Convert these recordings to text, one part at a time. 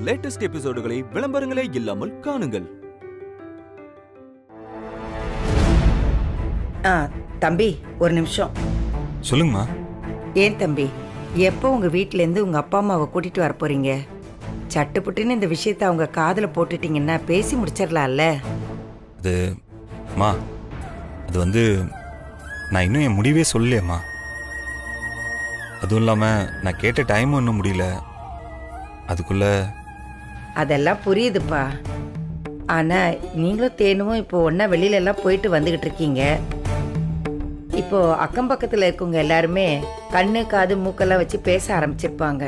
Latest எபிசோடுகளை விளம்பரங்களே இல்லாமல் காணுங்கள். தம்பி ஒரு நிமிஷம். சொல்லுங்கம்மா. ஏன் தம்பி, எப்போ உங்க வீட்ல இருந்து உங்க அப்பா அம்மாவை கூட்டிட்டு வர போறீங்க? சட்டுப்புட்டுன்னு இந்த விஷயத்த அவங்க காதுல போட்டுட்டீங்கன்னா பேசி முடிச்சிடலாம்ல. அது வந்து நான் இன்னும் என் முடிவே சொல்லலையம்மா. அதுவும் இல்லாமல் நான் கேட்ட டைமும் இன்னும் முடியல. அதுக்குள்ள அதெல்லாம் புரியுதுப்பா. ஆனா நீங்களும் தேனுவும் இப்போ ஒன்னா வெளியில எல்லாம் போயிட்டு வந்துகிட்டு இருக்கீங்க. இப்போ அக்கம் பக்கத்துல இருக்கவங்க எல்லாருமே கண்ணு காது மூக்கெல்லாம் வச்சு பேச ஆரம்பிச்சிருப்பாங்க.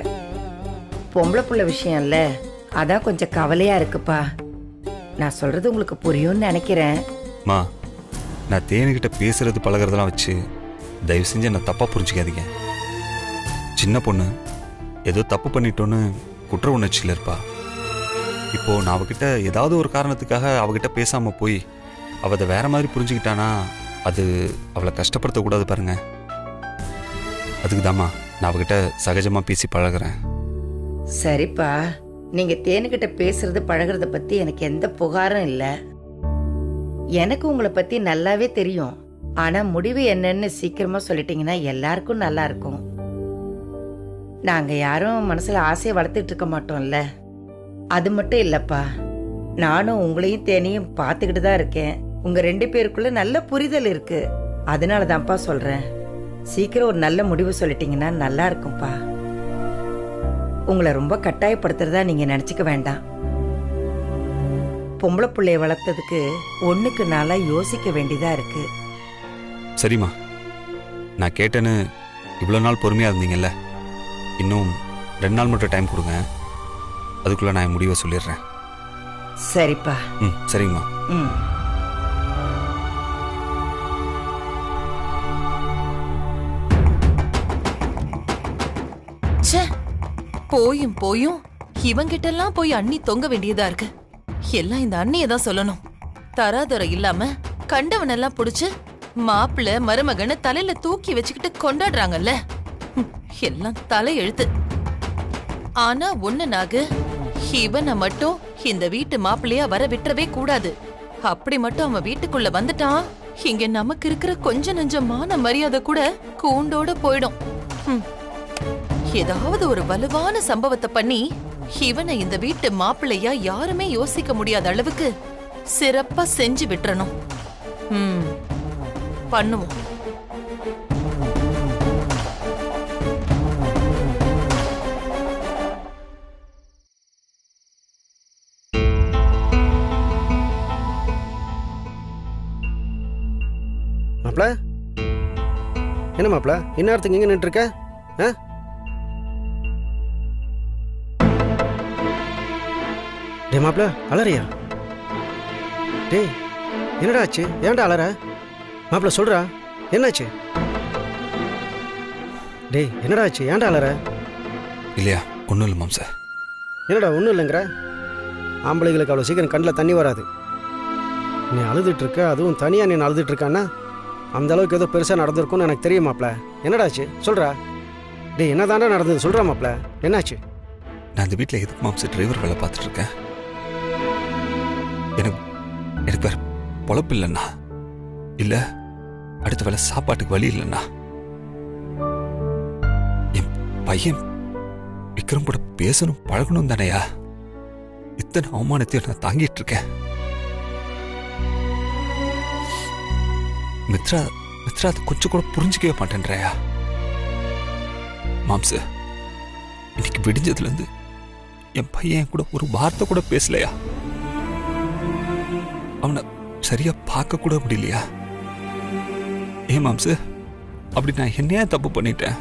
பொம்பளை புள்ள விஷயம்ல, அதான் கொஞ்சம் கவலையா இருக்குப்பா. நான் சொல்றது உங்களுக்கு புரியும்னு நினைக்கிறேன். நான் தேனுக்கிட்ட பேசுறது பழகிறதெல்லாம் வச்சு தயவு செஞ்சு என்ன தப்பா புரிஞ்சுக்காதீங்க. சின்ன பொண்ணு ஏதோ தப்பு பண்ணிட்டோன்னு குற்ற உணர்ச்சியில் இருப்பா. இப்போ நான் அவகிட்ட ஏதாவது ஒரு காரணத்துக்காக அவகிட்ட பேசாம போய் அவ அதை வேற மாதிரி புரிஞ்சுக்கிட்டானா அது அவளை கஷ்டப்படுத்தக்கூடாது பாருங்க. அதுக்கு தாம்மா நான் அவகிட்ட சகஜமா பேசி பழகிறேன். சரிப்பா, நீங்க தேனுக்கிட்ட பேசுறது பழகிறத பத்தி எனக்கு எந்த புகாரும் இல்லை. எனக்கு உங்களை பத்தி நல்லாவே தெரியும். ஆனா முடிவு என்னன்னு சீக்கிரமா சொல்லிட்டீங்கன்னா எல்லாருக்கும் நல்லா இருக்கும். நாங்க யாரும் மனசுல ஆசையை வளர்த்துட்டு இருக்க மாட்டோம்ல. அது மட்டும் இல்லப்பா, நானும் உங்களையும் தேனையும் பார்த்துக்கிட்டு தான் இருக்கேன். உங்க 2 பேருக்குள்ள நல்ல புரிதல் இருக்கு. அதனாலதான்ப்பா சொல்றேன், சீக்கிரம் ஒரு நல்ல முடிவு சொல்லிட்டீங்கன்னா நல்லா இருக்கும்பா. உங்களை ரொம்ப கட்டாயப்படுத்துறதா நீங்க நினைச்சுக்க வேண்டாம். பொம்பளை பிள்ளைய வளர்த்ததுக்கு ஒண்ணுக்கு நாளா யோசிக்க வேண்டியதா இருக்கு. சரிம்மா, நான் கேட்டேன்னு இவ்வளோ நாள் பொறுமையா இருந்தீங்கல்ல, இன்னும் 2 நாள் மட்டும் டைம் கொடுங்க. அதுக்குள்ள நான் முடிவை சொல்லிடுறேன். சரிப்பா. சரிங்கம்மா. போயும் போயும் இவங்கிட்ட எல்லாம் போய் அண்ணி தொங்க வேண்டியதா இருக்கு. எல்லாம் இந்த அண்ணியை தான் சொல்லணும். தராதரம் இல்லாம கண்டவனெல்லாம் புடிச்சு மாப்பிள்ள மருமகன்னு தலையில தூக்கி வச்சுக்கிட்டு கொண்டாடுறாங்கல்ல. எல்லாம் தலை எழுத்து. ஆனா ஒண்ணு நாகு, இவனை மட்டும் இந்த வீட்டு மாப்பிள்ளையா வர விட்டுறவே கூடாது. அப்படி மட்டும் அவன் வீட்டுக்குள்ள வந்துட்டான், இங்க நமக்கு இருக்கிற கொஞ்ச நஞ்சமான மரியாதை கூட கூண்டோட போயிடும். ஏதாவது ஒரு வலுவான சம்பவத்தை பண்ணி இவனை இந்த வீட்டு மாப்பிள்ளையா யாருமே யோசிக்க முடியாத அளவுக்கு சிறப்பா செஞ்சு விட்டுறணும். பண்ணுவோம். மாப்ள, என்ன மாப்ள இந்நேரத்துக்கு இங்க நின்று இருக்க? டே மாப்ள, அலறியா? டேய் என்னடா ஆச்சு? ஏன்டா அலற? மாப்ள சொல்றா, என்னாச்சு? டேய் என்னடா ஆச்சு? ஏன்டா அலற? இல்லையா, ஒன்றும் இல்லை மாம்ச. என்னடா ஒன்றும் இல்லைங்கிற? ஆம்பளைங்களுக்கு அவ்வளோ சீக்கிரம் கண்ணில் தண்ணி வராது. நீ அழுதுட்டு இருக்க, அதுவும் தனியாக நீ அழுதுட்டு இருக்கான்னா அந்த அளவுக்கு ஏதோ பெருசாக நடந்திருக்கும்னு எனக்கு தெரியும் மாப்ள. என்னடாச்சு சொல்கிறா? டேய் என்ன தாண்டா நடந்தது சொல்கிறா மாப்ள, என்னாச்சு? நான் இந்த வீட்டில் எதுக்கு மாம்ச டிரைவர் வேலை பார்த்துட்டு இருக்கேன்? எனக்கு வேற பொழப்பு இல்லைண்ணா, இல்லை அடுத்த வேலை சாப்பாட்டுக்கு வழி இல்லைண்ணா. என் பையன் விக்ரம் கூட பேசணும் பழகணும் தானையா? இத்தனை அவமானத்தையும் நான் தாங்கிட்டு இருக்கேன். மித்ரா அதை கொஞ்சம் கூட புரிஞ்சுக்கவே மாட்டேன்றாயா? மாம்ச, இன்னைக்கு விடிஞ்சதுல இருந்து என் பையன் கூட ஒரு வார்த்தை கூட பேசலையா? அவனை சரியா பார்க்க கூட முடியலையா? ஏன் மாம்ச, அப்படி நான் என்னையா தப்பு பண்ணிட்டேன்?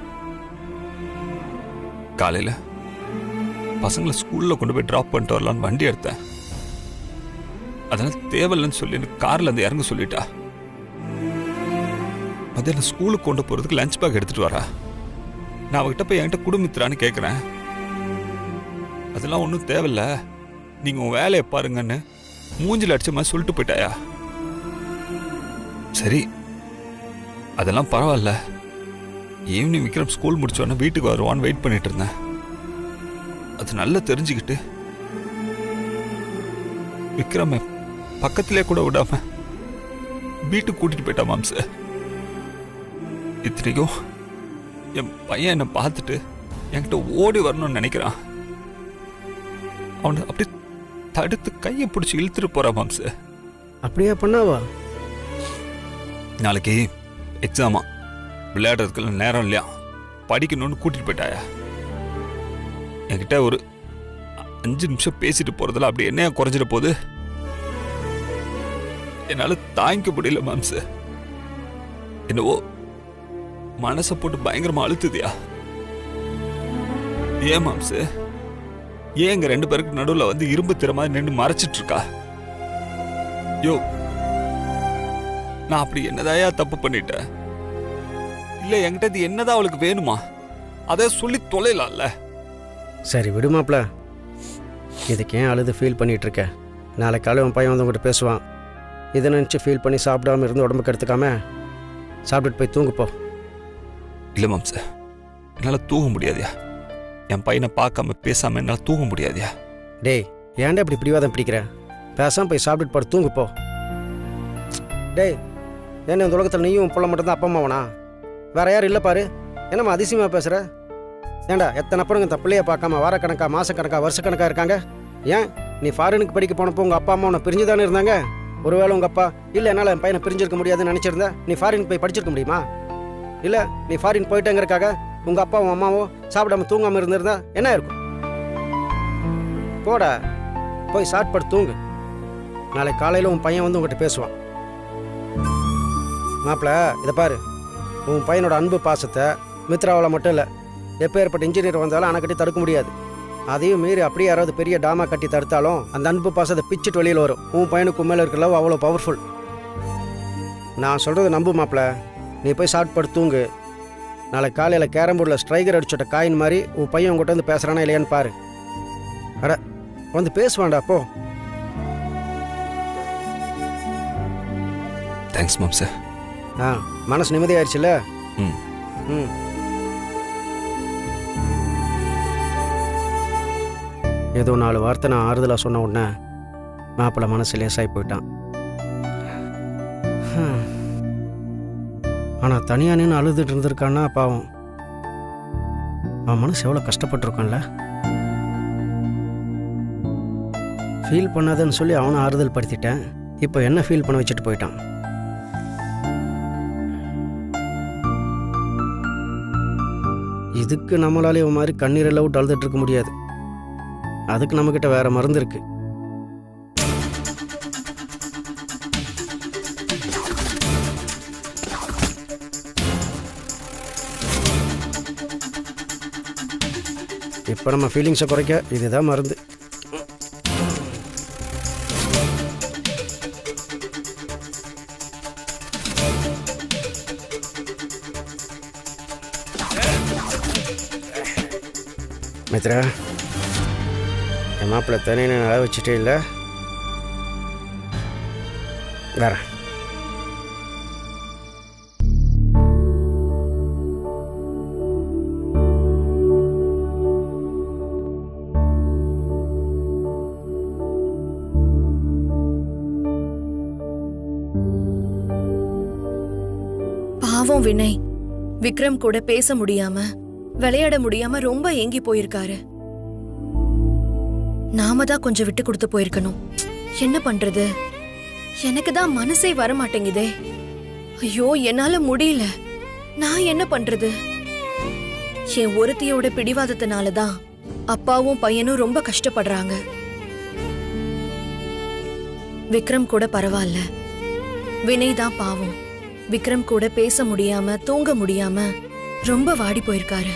காலையில பசங்களை ஸ்கூல்ல கொண்டு போய் டிராப் பண்ணிட்டு வரலான்னு வண்டி எடுத்தேன். அதனால தேவையில்லைன்னு சொல்லி எனக்கு கார்ல இருந்து இறங்க சொல்லிட்டா. மத்தியானம் ஸ்கூலுக்கு கொண்டு போறதுக்கு லஞ்ச் பேக் எடுத்துட்டு வரா. நான் அவகிட்ட போய் என்கிட்ட குடுமித்ரான்னு கேட்குறேன். அதெல்லாம் ஒன்றும் தேவையில்ல, நீங்க உன் வேலையை பாருங்கன்னு மூஞ்சில் அடிச்ச மாதிரி சொல்லிட்டு போயிட்டாயா? சரி, அதெல்லாம் பரவாயில்ல. ஈவினிங் விக்ரம் ஸ்கூல் முடிச்சோன்னா வீட்டுக்கு வருவான்னு வெயிட் பண்ணிட்டு இருந்தேன். அது நல்லா தெரிஞ்சுக்கிட்டு விக்ரம பக்கத்திலே கூட விடாம வீட்டுக்கு கூட்டிட்டு போயிட்டான் மாம்ச. இத்தனைக்கும் என் பையன் என்னை பார்த்துட்டு என்கிட்ட ஓடி வரணும்னு நினைக்கிறான். அவனை அப்படியே தடுத்து கையை பிடிச்சி இழுத்துட்டு போறான் மாம்ச. அப்படியே பண்ணாவா? நாளைக்கு எக்ஸாமா, விளையாடுறதுக்கெல்லாம் நேரம் இல்லையா, படிக்கணும்னு கூட்டிட்டு போயிட்டாயா. என்கிட்ட ஒரு 5 நிமிஷம் பேசிட்டு போறதுல அப்படி என்ன குறைஞ்சிட போகுது? என்னால தாங்கிக்க முடியல மாம்ச. என்னவோ மனசை போட்டு பயங்கரமா அழுத்துதியா. ஏன் மாம்ச, ஏன் எங்க 2 பேருக்கு நடுவில் வந்து இரும்பு திற மாதிரி நின்று மறைச்சிட்டு இருக்கா? யோ, நான் அப்படி என்னதாயா தப்பு பண்ணிட்டேன்? இல்ல என்கிட்ட இது என்னதான் அவளுக்கு வேணுமா? அதை சொல்லி தொலைலாம்ல. சரி விடுமாப்ல, இதுக்கு ஏன் அழுது ஃபீல் பண்ணிட்டு இருக்க? நாளைக்கு காலை உன் பையன் வந்து உங்கள்கிட்ட பேசுவான். இதை நினச்சி ஃபீல் பண்ணி சாப்பிடாம இருந்து உடம்புக்கு எடுத்துக்காம சாப்பிட்டுட்டு போய் தூங்குப்போ. இல்ல மாம்ச, என்னால தூங்க முடியாதியா. என் பையனை பார்க்காம பேசாம என்னால தூங்க முடியாதியா. டேய், ஏன்டா இப்படி பிடிவாதம் பிடிக்கிற? பேசாம போய் சாப்பிட்டுட்டு போட்டு தூங்குப்போ. டேய், என்ன இந்த உலகத்தில் நீயும் பிள்ளை மட்டும்தான் அப்பா அம்மாவனா? வேற யாரும் இல்லை பாரு. என்னம்மா அதிசயமாக பேசுகிற? ஏண்டா எத்தனை அப்புறங்க இந்த பிள்ளைய பார்க்காம வாரக்கணக்கா மாசக்கணக்கா வருஷக்கணக்கா இருக்காங்க? ஏன் நீ ஃபாரினுக்கு படிக்க போனப்போ உங்கள் அப்பா அம்மா உன்னை பிரிஞ்சு தானே இருந்தாங்க? ஒருவேளை உங்கள் அப்பா இல்லை என்னால் என் பையனை பிரிஞ்சிருக்க முடியாதுன்னு நினச்சிருந்தா நீ ஃபாரினுக்கு போய் படிச்சிருக்க முடியுமா? இல்லை நீ ஃபாரின் போயிட்டேங்கிறக்காக உங்கள் அப்பாவும் அம்மாவும் சாப்பிடாம தூங்காமல் இருந்திருந்தா என்ன இருக்கும்? போடா, போய் சாப்பிட்டு தூங்கு. நாளைக்கு காலையில் உன் பையன் வந்து உங்கள்கிட்ட பேசுவான். மாப்பிள்ள, இதை பாரு, உன் பையனோட அன்பு பாசத்தை மித்ராவில் மட்டும் இல்லை, எப்போ ஏற்பட்ட இன்ஜினியர் வந்தாலும் அணை கட்டி தடுக்க முடியாது. அதையும் மீறி அப்படியே யாராவது பெரிய டாமா கட்டி தடுத்தாலும் அந்த அன்பு பாசத்தை பிச்சுட்டு வெளியில் வரும். உன் பையனுக்கு மேலே இருக்க லவ் அவ்வளோ பவர்ஃபுல். நான் சொல்கிறத நம்பு மாப்பிள்ள. நீ போய் சாப்பிட்டு தூங்கு. நாளைக்கு காலையில் கேரம் போர்டில் ஸ்ட்ரைக்கர் அடிச்சுட்ட காயின் மாதிரி உன் பையன் உங்கள்கிட்ட வந்து பேசுகிறானா இல்லையான்னு பாரு. அட வந்து பேசுவான்டா போ. தேங்க்ஸ் மாம்ச. மனசு நிம்மதியாயிருச்சுல்ல? ம் ம். ஏதோ 4 வார்த்தை நான் ஆறுதலாக சொன்ன உடனே மாப்பிள்ளை மனசு லேசாகி போயிட்டான். ஆனால் தனியாக நின்று அழுதுட்டு இருந்திருக்கான்னா பாவம், அவன் மனசு எவ்வளோ கஷ்டப்பட்டுருக்கான்ல. ஃபீல் பண்ணாதன்னு சொல்லி அவனை ஆறுதல் படுத்திட்டேன். இப்போ என்ன ஃபீல் பண்ண வச்சுட்டு போயிட்டான். இதுக்கு நம்மளாலே இவன் மாதிரி கண்ணீரெல்லாம் விட்டு அழுதுட்டு இருக்க முடியாது. அதுக்கு நம்மக்கிட்ட வேற மருந்து இருக்கு. இப்போ நம்ம ஃபீலிங்ஸை குறைக்க இதுதான் மருந்து. மித்ரா, என் மாப்பிள்ளை தனியை நல்லா வச்சுட்டே இல்லை. வேற பாவம் வினய், விக்ரம் கூட பேச முடியாம விளையாட முடியாம ரொம்ப ஏங்கி போயிருக்காரு. நாம தான் கொஞ்சம் விட்டு கொடுத்து போயிருக்கணும். என்ன பண்றது? எனக்கு தான் மனசே வர மாட்டேங்குதே. ஐயோ, என்னால முடியல. நான் என்ன பண்றது? என் ஒருத்தியோட பிடிவாதத்தினாலதான் அப்பாவும் பையனும் ரொம்ப கஷ்டப்படுறாங்க. விக்ரம் கூட பரவாயில்ல, வினய் தான் பாவம். விக்ரம் கூட பேச முடியாம தூங்க முடியாம ரொம்ப வாடி போயிருக்காரு.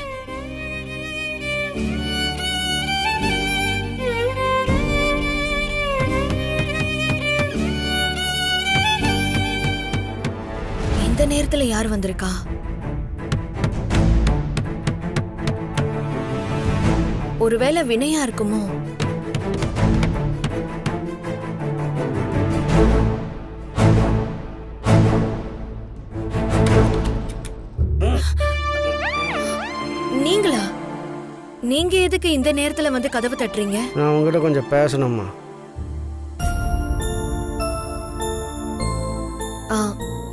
இந்த நேரத்துல யார் வந்திருக்கா? ஒருவேளை வினயா இருக்குமோ? நீங்களா? நீங்க எதுக்கு இந்த நேரத்துல வந்து கதவு தட்டுறீங்க? நான் உங்ககிட்ட கொஞ்சம் பேசணும்மா.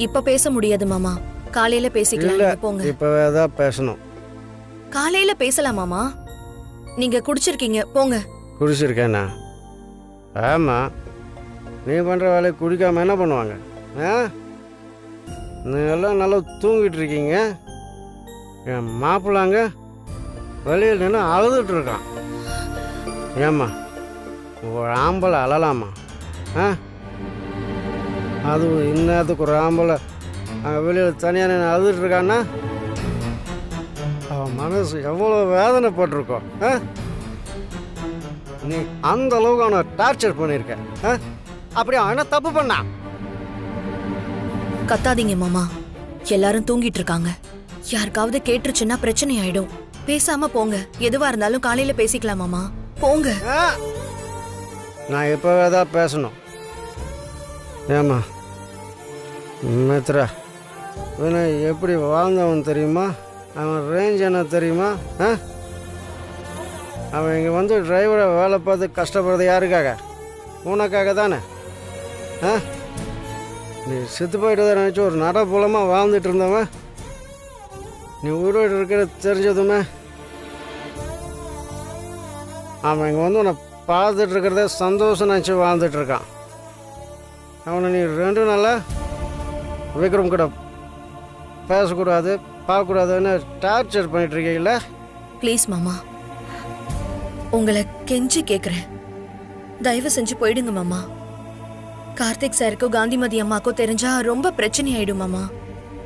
இப்ப பேச முடியாது மாமா. காலையில பேசிக்கலாம். இல்ல நீங்க போங்க. இப்பவே தான் பேசணும். காலையில பேசலாம் மாமா. நீங்க குடிச்சிருக்கீங்க, போங்க. குடிச்சிருக்கேண்ணா? ஆமா, நீ பண்ற வேலையை குடிக்காம என்ன பண்ணுவாங்க? ஆ, நீ எல்லாம் நல்லா தூங்கிட்டு இருக்கீங்க. என் மாப்பிள்ளாங்க வெளியில் நின்று அழுதுட்டு இருக்கான். ஏம்மா, ஒரு ஆம்பளை அழலாமா? ஆ, அதுவும் இன்னத்துக்கு ஒரு ஆம்பளை அங்கே வெளியில் தனியாக நின்று அழுதுட்டு இருக்கான்னா அவன் மனசு எவ்வளோ வேதனைப்பட்டிருக்கோம். ஆ, நீ அந்த அளவுக்கு அவனை டார்ச்சர் பண்ணியிருக்க. ஆ, அப்படி அவன் என்ன தப்பு பண்ணான்? கத்தாதீங்க மாமா. எல்லாரும் தூங்கிட்டு இருக்காங்க. யாருக்காவது கேட்டுருச்சுன்னா பிரச்சனை ஆயிடும். பேசாம போங்க. எதுவா இருந்தாலும் காலையில பேசிக்கலாம் மாமா. போங்க. ஆ, நான் இப்போவே தான் பேசணும். ஏம்மா மித்ரா, வினய் எப்படி வாழ்ந்தவன் தெரியுமா? அவன் ரேஞ்ச் என்ன தெரியுமா? ஆ, அவன் இங்கே வந்து டிரைவரை வேலை பார்த்து கஷ்டப்படுறது யாருக்காக? உனக்காக தானே. ஆ, நீ செத்து போயிட்டு தான் நினச்சி ஒரு நட மூலமாக வாழ்ந்துட்டு இருந்தவன் நீ உயிரோடு இருக்கிறது தெரிஞ்சதுமே அவன் இங்கே வந்து உன்னை பார்த்துட்டு இருக்கிறத சந்தோஷம் நினச்சி வாழ்ந்துட்டு இருக்கான். அவனை நீ 2 நாளாக விக்ரம் கூட பேசக்கூடாது, பார்க்கக்கூடாதுன்னு டார்ச்சர் பண்ணிட்டு இருக்கீங்கள? ப்ளீஸ் மாமா, உங்களை கெஞ்சி கேக்குறேன். தயவு செஞ்சு போயிடுங்க மாமா. கார்த்திக் சாருக்கோ காந்திமதி அம்மாக்கோ தெரிஞ்சா ரொம்ப பிரச்சனை ஆயிடும் மாமா.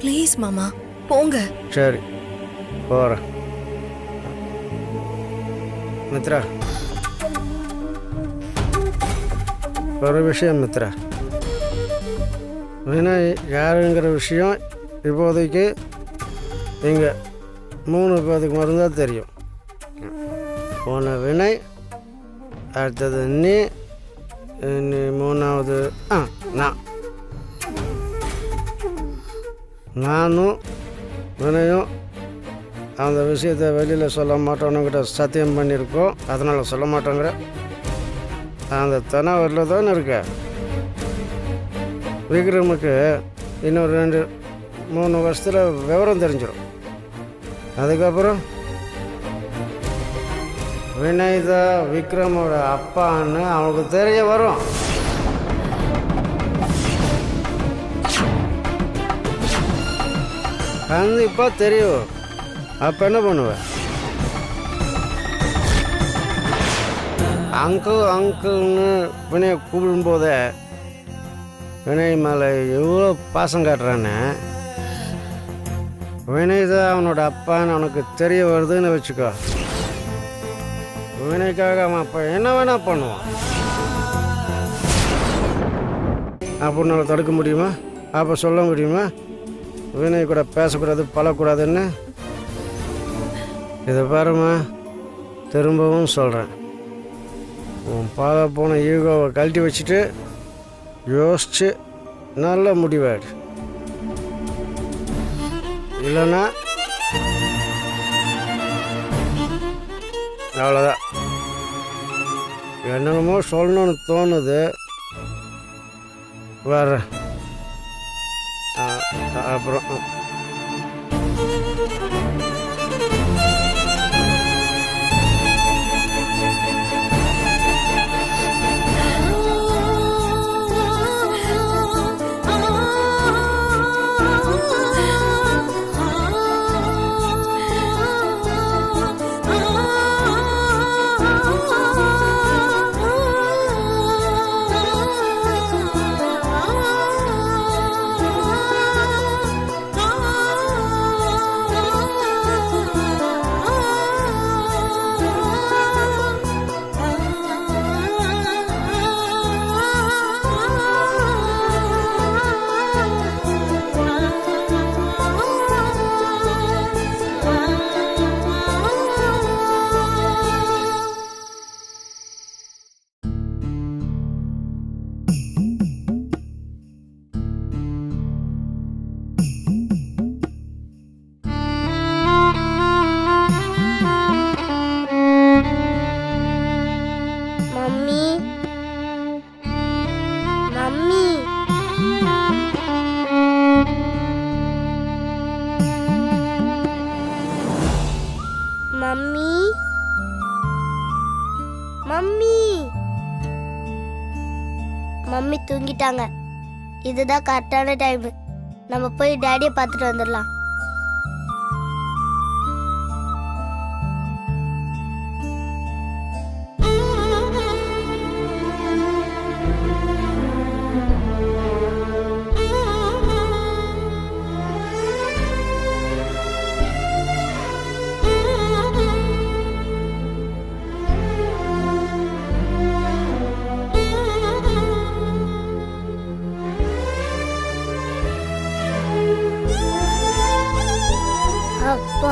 ப்ளீஸ் மாமா, போங்க. சரி, போகிறேன். மித்ரா, ஒரு விஷயம் மித்ரா, வினய் யாருங்கிற விஷயம் இப்போதைக்கு இங்கே 3 பேருக்கு மட்டும்தான் தெரியும். போன வினய், அடுத்தது நீ, 3வது நானும் வினயும் அந்த விஷயத்தை வெளியில் சொல்ல மாட்டோன்னுங்கிட்ட சத்தியம் பண்ணியிருக்கோம். அதனால் சொல்ல மாட்டோங்கிற அந்த தனாவரில் தானே இருக்க. விக்ரமுக்கு இன்னொரு 2-3 வருஷத்தில் விவரம் தெரிஞ்சிடும். அதுக்கப்புறம் வினய் தான் விக்ரமோட அப்பான்னு அவனுக்கு தெரிய வரும். கண்டிப்பாக தெரியும். அப்போ என்ன பண்ணுவேன்? அங்கிள்னு வினயை கூப்பிடும்போதே வினய் மேலே எவ்வளோ பாசம் காட்டுறான்னு, வினய் தான் அவனோட அப்பான்னு அவனுக்கு தெரிய வருதுன்னு வச்சுக்கோ. வினய்க்காக அவன் அப்போ என்ன வேணா பண்ணுவான். அப்படின்னால தடுக்க முடியுமா? அப்போ சொல்ல முடியுமா வினய் கூட பேசக்கூடாது, பழக்கூடாதுன்னு? இதை பாருமா, திரும்பவும் சொல்கிறேன், உன் பால போன ஈகோவை கழட்டி வச்சுட்டு யோசிச்சு நல்ல முடிவாடு. இல்லைன்னா அவ்வளோதான். என்னென்னமோ சொல்லணும்னு தோணுது, வர்றேன். அப்புறம் மம்மி மம்மி தூங்கிட்டாங்க. இதுதான் கரெக்டான டைம். நம்ம போய் டாடியை பார்த்துட்டு வந்துடலாம். அப்பா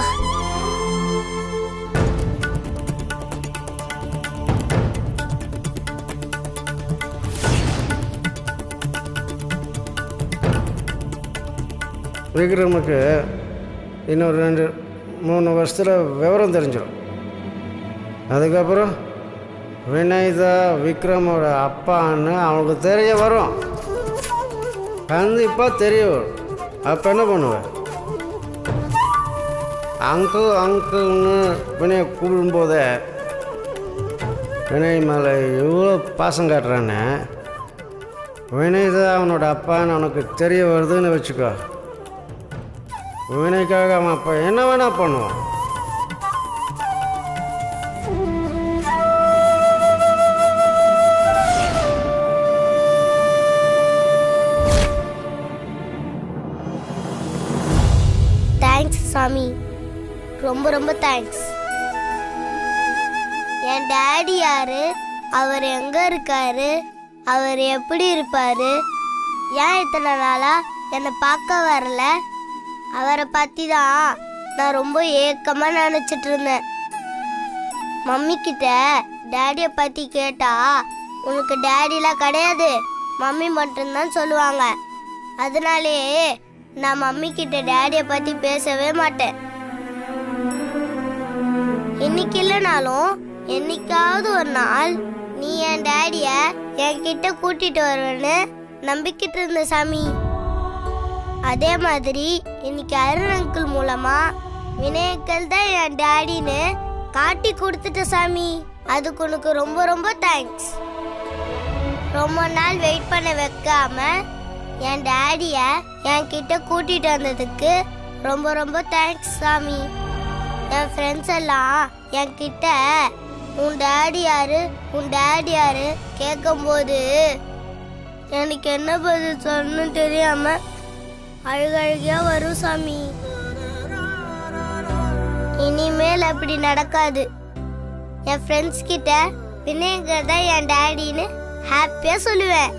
விக்ரமுக்கு இன்னும் 2-3 வருஷத்தில் விவரம் தெரிஞ்சிடும். அதுக்கப்புறம் வினய் தான் விக்ரமோட அப்பான்னு அவனுக்கு தெரிய வரும். கண்டிப்பாக தெரிய வரும். அப்போ என்ன பண்ணுவேன்? அங்கிள்னு வினயை கூப்பிடும்போதே வினய் மேலே எவ்வளோ பாசம் காட்டுறானே, வினய் தான் அவனோட அப்பான்னு அவனுக்கு தெரிய வருதுன்னு வச்சுக்கோ. வினய்க்காக அவன் அப்பா என்ன வேணா பண்ணுவான். தேங்க்ஸ் சாமி, ரொம்ப ரொம்ப தேங்க்ஸ். என் டாடி யாரு, அவர் எங்க இருக்காரு, அவர் எப்படி இருப்பாரு, ஏன் இத்தனை நாளா என்னை பார்க்க வரல, அவரை பத்தி தான் நான் ரொம்ப ஏக்கமா நினைச்சிட்டு இருந்தேன். மம்மி கிட்ட டாடியை பத்தி கேட்டா உனக்கு டேடிலாம் கிடையாது, மம்மி மட்டும்தான் சொல்லுவாங்க. அதனாலேயே நான் மம்மி கிட்ட டாடியை பத்தி பேசவே மாட்டேன். இன்னைக்கு இல்லைனாலும் என்னைக்காவது ஒரு நாள் நீ என் டாடிய என்கிட்ட கூட்டிட்டு வருவேன்னு நம்பிக்கிட்டு இருந்த சாமி. அதே மாதிரி இன்னைக்கு அருண் அங்கிள் மூலமா வினய் அங்கிள் தான் என் டாடின்னு காட்டி கொடுத்துட்ட சாமி. அதுக்கு உனக்கு ரொம்ப ரொம்ப தேங்க்ஸ். ரொம்ப நாள் வெயிட் பண்ண வைக்காம என் டாடிய என்கிட்ட கூட்டிட்டு வந்ததுக்கு ரொம்ப ரொம்ப தேங்க்ஸ் சாமி. என் ஃப்ரெண்ட்ஸ் எல்லாம் என்கிட்ட உன் டாடி யாரு உன் டாடி யாரு கேட்கும்போது எனக்கு என்ன பதில் சொல்லணும்னு தெரியாம அழுகழுகியா வரும் சாமி. இனிமேல் அப்படி நடக்காது. என் ஃப்ரெண்ட்ஸ் கிட்ட வினயங்கர் தான் என் டாடின்னு ஹாப்பியா சொல்லுவேன்.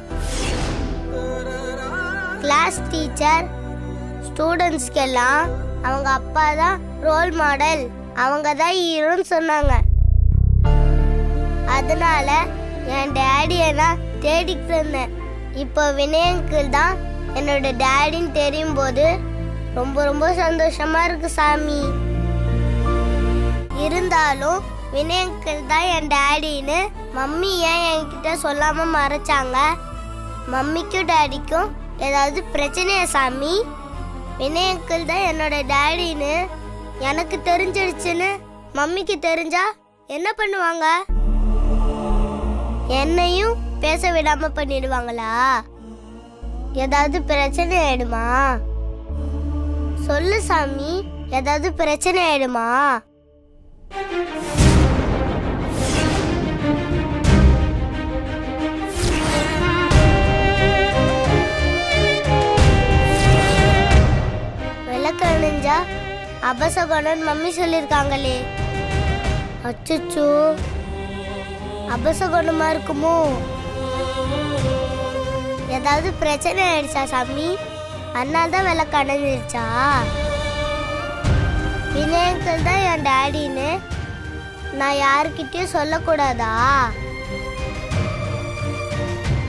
கிளாஸ் டீச்சர் ஸ்டூடெண்ட்ஸ்க்கெல்லாம் அவங்க அப்பா தான் ரோல் மாடல், அவங்க தான் ஹீரோன்னு சொன்னாங்க. அதனால என் டாடியை நான் தேடிக்கிட்டு இருந்தேன். இப்போ வினயங்கள் தான் என்னோட டாடின்னு தெரியும் போது ரொம்ப ரொம்ப சந்தோஷமா இருக்கு சாமி. இருந்தாலும் வினயங்கள் தான் என் டாடின்னு மம்மி ஏன் என்கிட்ட சொல்லாம மறைச்சாங்க? மம்மிக்கும் டாடிக்கும் ஏதாவது பிரச்சனையா சாமி? வினயங்கள் தான் என்னோட டாடின்னு எனக்கு தெரிஞ்சிடுச்சுன்னு மம்மிக்கு தெரிஞ்சா என்ன பண்ணுவாங்க? என்னையும் பேச விடாம பண்ணிடுவாங்களா? ஏதாவது பிரச்சனை ஆயிடுமா? சொல்லு சாமி, ஏதாவது பிரச்சனை ஆயிடுமா? விளக்கணிஞ்சா அபசகுணன் மம்மி சொல்லிருக்காங்களே. அச்சோ, அபசகுணமா இருக்குமோ? ஏதாவது பிரச்சனை ஆயிடுச்சா சாமி? அதனால தான் விளக்கு அணைஞ்சிருச்சா? வினயங்கள் தான் என் டாடின்னு நான் யாருக்கிட்டயும் சொல்லக்கூடாதா?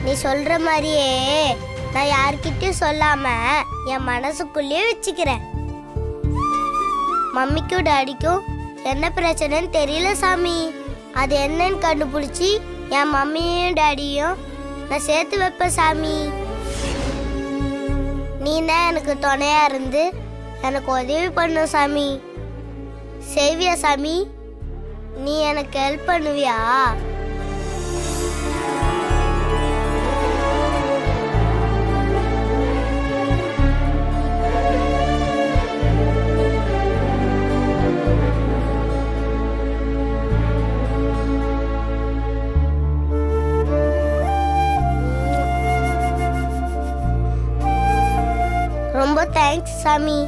நீ சொல்ற மாதிரியே நான் யாருக்கிட்டயும் சொல்லாம என் மனசுக்குள்ளேயே வச்சுக்கிறேன். மம்மிக்கும் டாடிக்கும் என்ன பிரச்சனைன்னு தெரியல சாமி. அது என்னன்னு கண்டுபிடிச்சி என் மம்மியும் டாடியும் நான் சேர்த்து வைப்பேன் சாமி. நீ தான் எனக்கு துணையா இருந்து எனக்கு உதவி பண்ண சாமி. செய்வியா சாமி? நீ எனக்கு ஹெல்ப் பண்ணுவியா? தேங்க்ஸ் சாமி,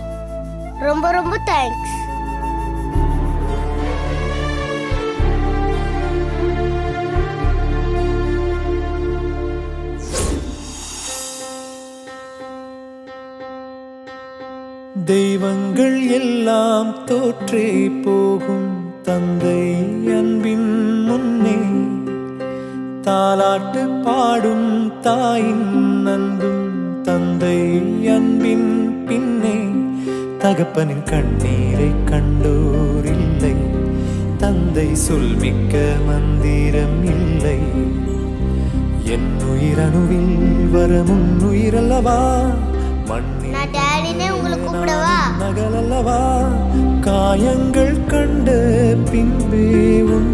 ரொம்ப ரொம்ப தேங்க்ஸ். தெய்வங்கள் எல்லாம் தோற்றே போகும் தந்தை அன்பின் முன்னே, தாலாட்டு பாடும் தாயின் அன்பும் தந்தை அன்பின் பின்னே. தகப்பனின் கண்ணீரை கண்டோர் இல்லை, தந்தை சொல்மிக்க மந்திரம் இல்லை. என் உயிரணுவில் வரமுன் உயிரல்லவா, நான் டாடினே உங்களை கூப்பிடவா? மகளல்லவா, காயங்கள் கண்ட பின்பே உன்